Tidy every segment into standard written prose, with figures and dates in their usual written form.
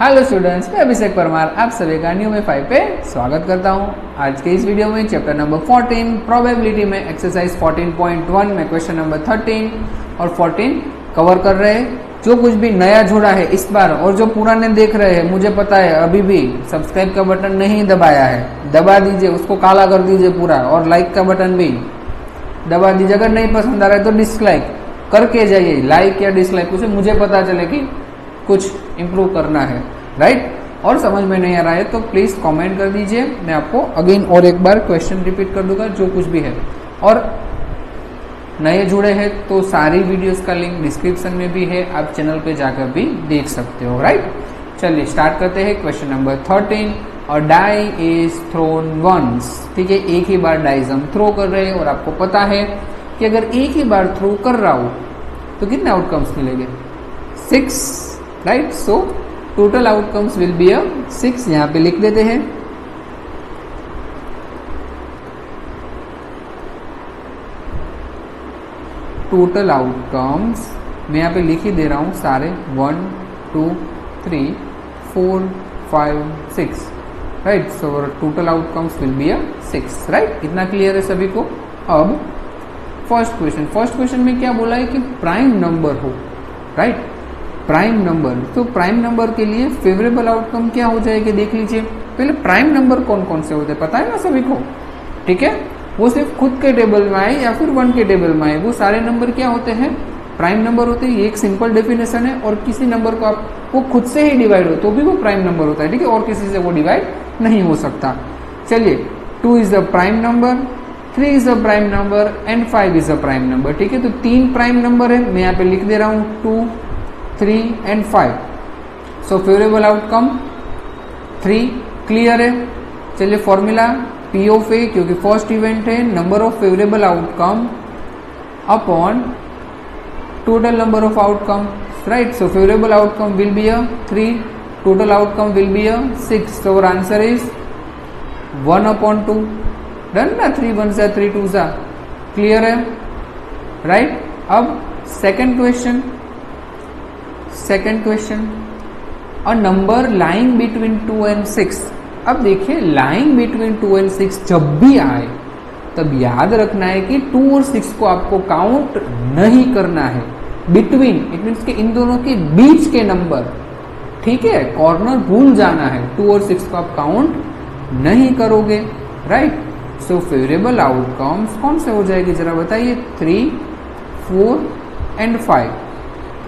Hello students, मैं अभिषेक परमार आप सभी का न्यू में 5 पे स्वागत करता हूं। आज के इस वीडियो में चैप्टर नंबर 14 प्रोबेबिलिटी में एक्सरसाइज 14.1 में क्वेश्चन नंबर 13 और 14 कवर कर रहे हैं। जो कुछ भी नया जुड़ा है इस बार और जो पुराने देख रहे हैं, मुझे पता है अभी भी सब्सक्राइब का बटन नहीं दबाया है, दबा दीजिए, उसको काला कर दीजिए पूरा, और लाइक का बटन भी दबा दीजिए। अगर नहीं पसंद आ रहा है तो डिसलाइक करके जाइए, लाइक या डिसलाइक, उसे मुझे पता चले कि कुछ इम्प्रूव करना है, राइट। और समझ में नहीं आ रहा है तो प्लीज कमेंट कर दीजिए, मैं आपको अगेन और एक बार क्वेश्चन रिपीट कर दूंगा जो कुछ भी है। और नए जुड़े हैं तो सारी वीडियोस का लिंक डिस्क्रिप्शन में भी है, आप चैनल पे जाकर भी देख सकते हो, राइट। चलिए स्टार्ट करते हैं क्वेश्चन नंबर 13। और डाई इज थ्रोन वंस, ठीक है, एक ही बार डाइज हम थ्रो कर रहे हैं और आपको पता है कि अगर एक ही बार थ्रो कर रहा हूं तो कितने आउटकम्स मिलेंगे, 6, right. So total outcomes will be 6, यहां पे लिख देते हैं। टोटल आउटकम्स मैं यहां पे लिख ही दे रहा हूं सारे, 1 2 3 4 5 6, right. So total outcomes will be 6, right. इतना क्लियर है सभी को। अब फर्स्ट क्वेश्चन में क्या बोला है कि प्राइम नंबर हो, राइट। प्राइम नंबर, तो प्राइम नंबर के लिए फेवरेबल आउटकम क्या हो जाएगा देख लीजिए। पहले प्राइम नंबर कौन कौन से होते हैं पता है ना सभी को, ठीक है। वो सिर्फ खुद के टेबल में आए या फिर 1 के टेबल में आए, वो सारे नंबर क्या होते हैं, प्राइम नंबर होते हैं। ये एक सिंपल डेफिनेशन है। और किसी नंबर को आप वो खुद से ही डिवाइड हो तो भी वो प्राइम नंबर होता है, ठीक है, और किसी से वो डिवाइड नहीं हो सकता। चलिए 2 is the prime number, 3 is a prime number and 5 is a prime number, ठीक है। तो 3 प्राइम नंबर है, मैं यहाँ पे लिख दे रहा हूँ 2 3 and 5। So favourable outcome 3, clear है। चलिए फॉर्मूला P ऑफ ए, क्योंकि फर्स्ट इवेंट है, number of favourable outcome upon total number of outcome, right. So favourable outcome will be 3, total outcome will be 6। So our answer is 1/2, done ना। 3 1 जा 3 2 जा, clear है, right. अब second question, a number lying between 2 and 6। अब देखिए lying between 2 and 6 जब भी आए तब याद रखना है कि 2 और 6 को आपको काउंट नहीं करना है। बिटवीन इट मीन्स कि इन दोनों के बीच के नंबर, ठीक है, कॉर्नर भूल जाना है। 2 और 6 को आप काउंट नहीं करोगे, राइट। सो फेवरेबल आउटकम्स कौन से हो जाएगी जरा बताइए, 3 4 एंड 5,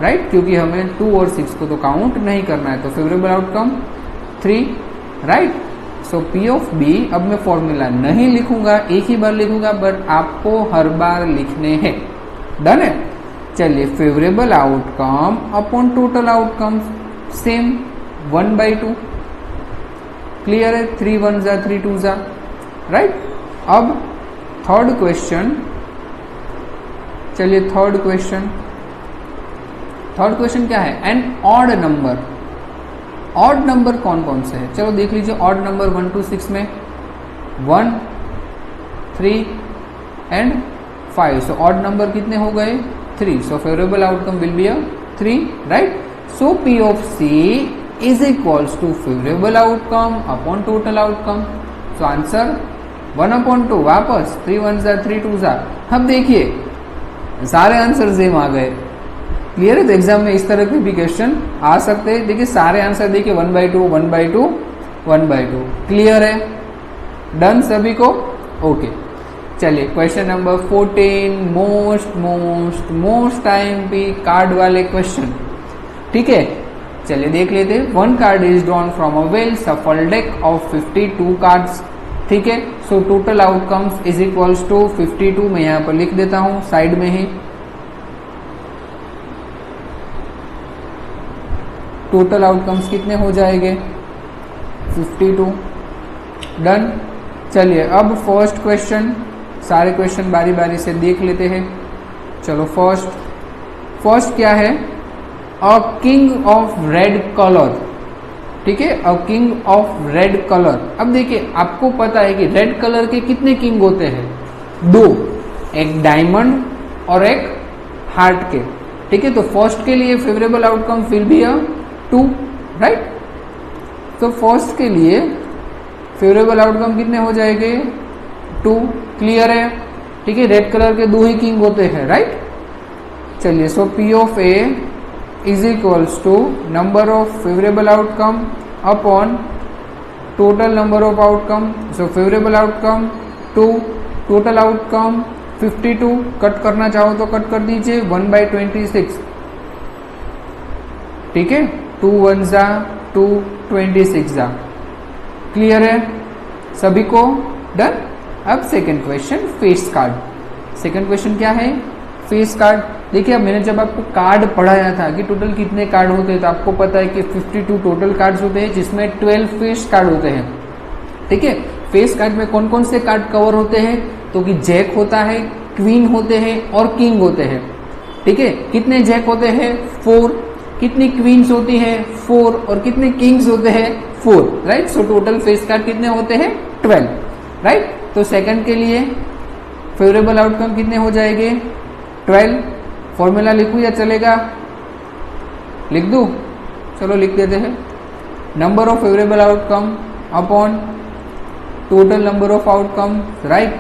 राइट, क्योंकि हमें 2 और 6 को तो काउंट नहीं करना है। तो favourable outcome 3, right. So P of B, अब मैं फॉर्मूला नहीं लिखूंगा, एक ही बार लिखूंगा, बट आपको हर बार लिखने हैं, डन है। चलिए favourable outcome upon total outcome same 1/2, clear है। 3 1 जा 3 2 जा, राइट। अब थर्ड क्वेश्चन, चलिए थर्ड क्वेश्चन क्या है, an odd number. Odd number कौन कौन से है, चलो देख लीजिए। ऑड नंबर 1 to 6 में 1 3 एंड 5। सो ऑड नंबर कितने हो गए, 3। So favourable outcome will be 3, right. So P of C is equals to favourable outcome upon total outcome. So answer 1/2, वापस 3 1 जा 3 2 जा। अब देखिए सारे आंसर सेम आ गए, क्लियर है। तो एग्जाम में इस तरह के भी क्वेश्चन आ सकते हैं। देखिए सारे आंसर देखिए 1/2 1/2 1/2, क्लियर है, डन सभी को, ओके। चलिए क्वेश्चन नंबर 14, मोस्ट टाइम भी कार्ड वाले क्वेश्चन, ठीक है। चलिए देख लेते हैं। 1 card is drawn from a well shuffled deck of 52 cards, ठीक है। So total outcomes is equals to 52, मैं यहाँ पर लिख देता हूँ साइड में ही। टोटल आउटकम्स कितने हो जाएंगे, 52, डन। चलिए अब फर्स्ट क्वेश्चन, सारे क्वेश्चन बारी बारी से देख लेते हैं। चलो फर्स्ट क्या है, a king of red colour, ठीक है, a king of red colour. अब देखिए आपको पता है कि रेड कलर के कितने किंग होते हैं, 2, एक डायमंड और एक हार्ट के, ठीक है। तो फर्स्ट के लिए favourable outcome will B 2, right. तो फर्स्ट के लिए फेवरेबल आउटकम कितने हो जाएंगे 2, क्लियर है, ठीक है। रेड कलर के 2 ही किंग होते हैं, राइट। चलिए, so P of A is equals to number of favourable outcome upon total number of outcome. So favourable outcome 2, total outcome 52, cut करना चाहो तो कट कर दीजिए 1/26, ठीक है। 2 1 जा 2, 26 जा, क्लियर है सभी को, डन। अब second question, face card. Second question क्या है, फेस कार्ड। देखिए, अब मैंने जब आपको कार्ड पढ़ाया था कि टोटल कितने कार्ड होते हैं, तो आपको पता है कि 52 टोटल कार्ड्स होते हैं, जिसमें 12 फेस कार्ड होते हैं, ठीक है। फेस कार्ड में कौन कौन से कार्ड कवर होते हैं, तो कि जैक होता है, क्वीन होते हैं और किंग होते हैं, ठीक है। कितने जैक होते हैं 4, कितनी क्वींस होती है 4 और कितने किंग्स होते हैं 4, right. So total face card कितने होते हैं 12, राइट। तो सेकंड के लिए फेवरेबल आउटकम कितने हो जाएंगे 12। फॉर्मूला लिखूं या चलेगा, लिख दूं, चलो लिख देते हैं। Number of favourable outcome upon total number of outcome, right.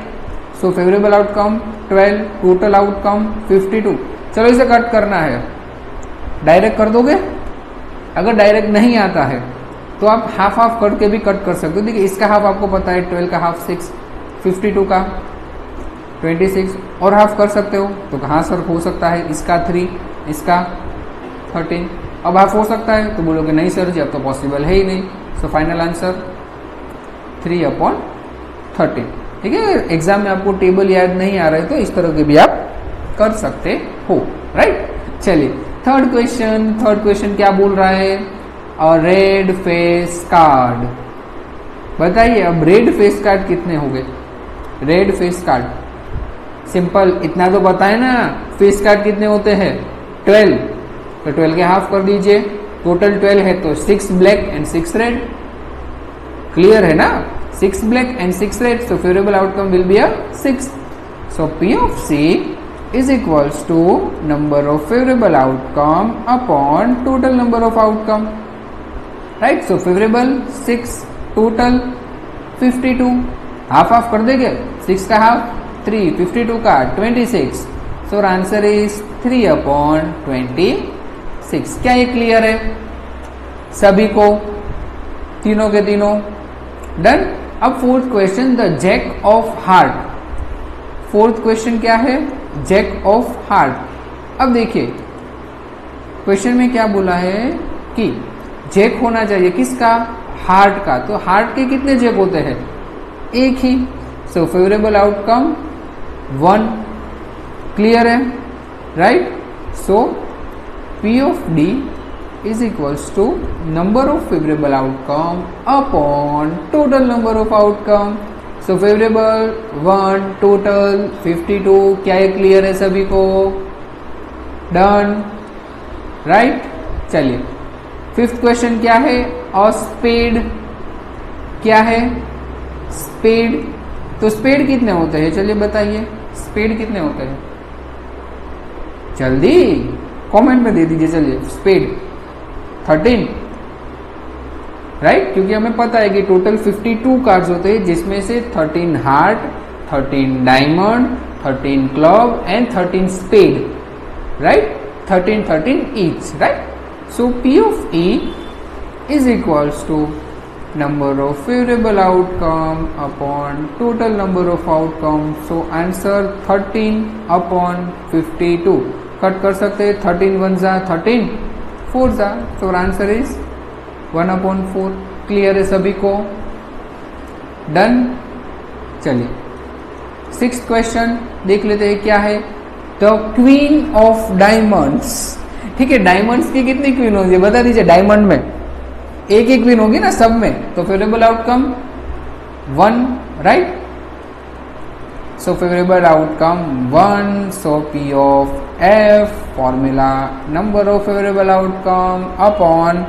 So favourable outcome 12, total outcome 52। चलो इसे कट करना है, डायरेक्ट कर दोगे। अगर डायरेक्ट नहीं आता है तो आप हाफ हाफ करके भी कट कर सकते हो। देखिए, इसका हाफ आपको पता है 12 का हाफ 6, 52 का 26, और हाफ कर सकते हो। तो कहाँ सर हो सकता है, इसका 3, इसका 13, अब हाफ हो सकता है, तो बोलोगे नहीं सर जी अब तो पॉसिबल है ही नहीं। सो फाइनल आंसर 3/13, ठीक है। एग्जाम में आपको टेबल याद नहीं आ रहे तो इस तरह के भी आप कर सकते हो, राइट। चलिए, थर्ड क्वेश्चन क्या बोल रहा है, और रेड फेस कार्ड। बताइए अब रेड फेस कार्ड कितने हो गए। रेड फेस कार्ड सिंपल, इतना तो पता है ना, फेस कार्ड कितने होते हैं 12, तो 12 के हाफ कर दीजिए, टोटल 12 है तो 6 ब्लैक एंड 6 रेड, क्लियर है ना। 6 black and 6 red, so favorable outcome will be a 6. So P of C is equals to number of favorable outcome upon total number of outcome, right. So favorable 6, total 52, half half कर देंगे, 6 का half 3, 52 का 26, so answer is 3/26। क्या ये clear है सभी को, तीनों के तीनों, डन। अब fourth question, the jack of heart. Fourth question क्या है, जैक ऑफ हार्ट। अब देखिए क्वेश्चन में क्या बोला है कि जैक होना चाहिए किसका, हार्ट का। तो हार्ट के कितने जैक होते हैं, एक ही। सो फेवरेबल आउटकम 1, क्लियर है, right. So P of D is equals to number of favorable outcome upon total number of outcome. So favorable 1, total 52। क्या ये क्लियर है सभी को, डन, राइट। चलिए, फिफ्थ क्वेश्चन क्या है, और स्पेड क्या है, स्पेड। तो स्पेड कितने होते हैं, चलिए बताइए, स्पेड कितने होते हैं, जल्दी कमेंट में दे दीजिए। चलिए, स्पेड 13, राइट, क्योंकि हमें पता है कि टोटल 52 कार्ड्स होते हैं, जिसमें से 13 heart, 13 diamond, 13 club and 13 spade, right. 13 each, right. So P of E is equals to number of favorable outcome upon total number of outcome. So answer 13/52। Cut कर सकते हैं, 13 1 जा 13, 4 जा, तो आंसर इज 1/4। क्लियर है सभी को, डन। चलिए, सिक्स्थ क्वेश्चन देख लेते हैं क्या है, द क्वीन ऑफ डायमंड्स। ठीक है, डायमंड्स की कितनी क्वीन होगी बता दीजिए। डायमंड में एक एक क्वीन होगी ना सब में, तो favourable outcome 1, right. So favourable outcome 1, so P of F formula number of favourable outcome upon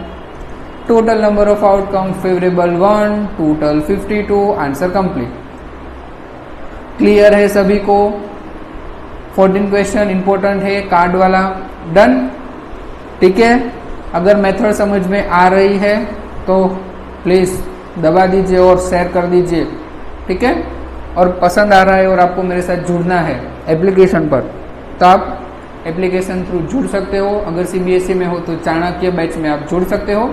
total number of outcome, favourable 1, total 52, answer complete. Clear है सभी को। 14 क्वेश्चन इंपॉर्टेंट है, कार्ड वाला, डन। ठीक है, अगर मेथड समझ में आ रही है तो प्लीज़ दबा दीजिए और शेयर कर दीजिए, ठीक है। और पसंद आ रहा है और आपको मेरे साथ जुड़ना है एप्लीकेशन पर, तो आप एप्लीकेशन थ्रू जुड़ सकते हो। अगर CBSE में हो तो चाणक्य बैच में आप जुड़ सकते हो।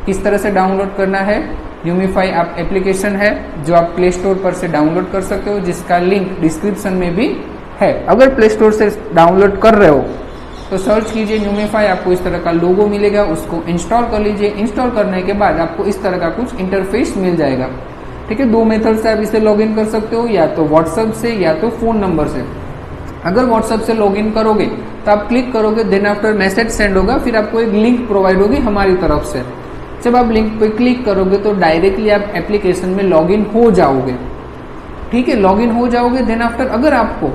किस तरह से डाउनलोड करना है, यूमिफाई आप एप्लीकेशन है जो आप प्ले स्टोर पर से डाउनलोड कर सकते हो, जिसका लिंक डिस्क्रिप्शन में भी है। अगर प्ले स्टोर से डाउनलोड कर रहे हो तो सर्च कीजिए यूमिफाई, आपको इस तरह का लोगो मिलेगा, उसको इंस्टॉल कर लीजिए। इंस्टॉल करने के बाद आपको इस तरह का कुछ इंटरफेस मिल जाएगा, ठीक है। 2 मेथड से आप इसे लॉगिन कर सकते हो, या तो व्हाट्सएप से या तो फ़ोन नंबर से। अगर व्हाट्सएप से लॉगिन करोगे तो आप क्लिक करोगे, देन आफ्टर मैसेज सेंड होगा, फिर आपको एक लिंक प्रोवाइड होगी हमारी तरफ से। जब आप लिंक पे क्लिक करोगे तो डायरेक्टली आप एप्लीकेशन में लॉगिन हो जाओगे, ठीक है। लॉगिन हो जाओगे, देन आफ्टर अगर आपको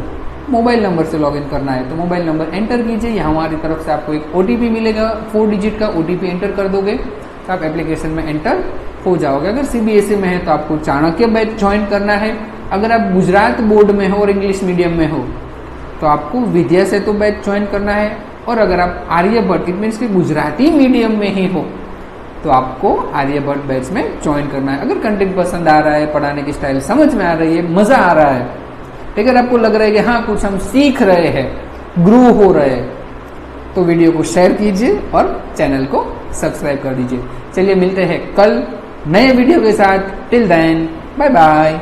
मोबाइल नंबर से लॉगिन करना है तो मोबाइल नंबर एंटर कीजिए। यहाँ हमारी तरफ से आपको एक OTP मिलेगा, 4 डिजिट का OTP एंटर कर दोगे तो आप एप्लीकेशन में एंटर हो जाओगे। अगर CBSE में है तो आपको चाणक्य बैच ज्वाइन करना है। अगर आप गुजरात बोर्ड में हो और इंग्लिश मीडियम में हो तो आपको विद्या सेतु बैच ज्वाइन करना है। और अगर आप आर्यभट्ट, इट मीन्स कि गुजराती मीडियम में ही हो, तो आपको आर्यभट्ट बैच में ज्वाइन करना है। अगर कंटेंट पसंद आ रहा है, पढ़ाने की स्टाइल समझ में आ रही है, मजा आ रहा है, अगर आपको लग रहा है कि हाँ कुछ हम सीख रहे हैं, ग्रो हो रहे हैं, तो वीडियो को शेयर कीजिए और चैनल को सब्सक्राइब कर दीजिए। चलिए मिलते हैं कल नए वीडियो के साथ। Till then bye bye.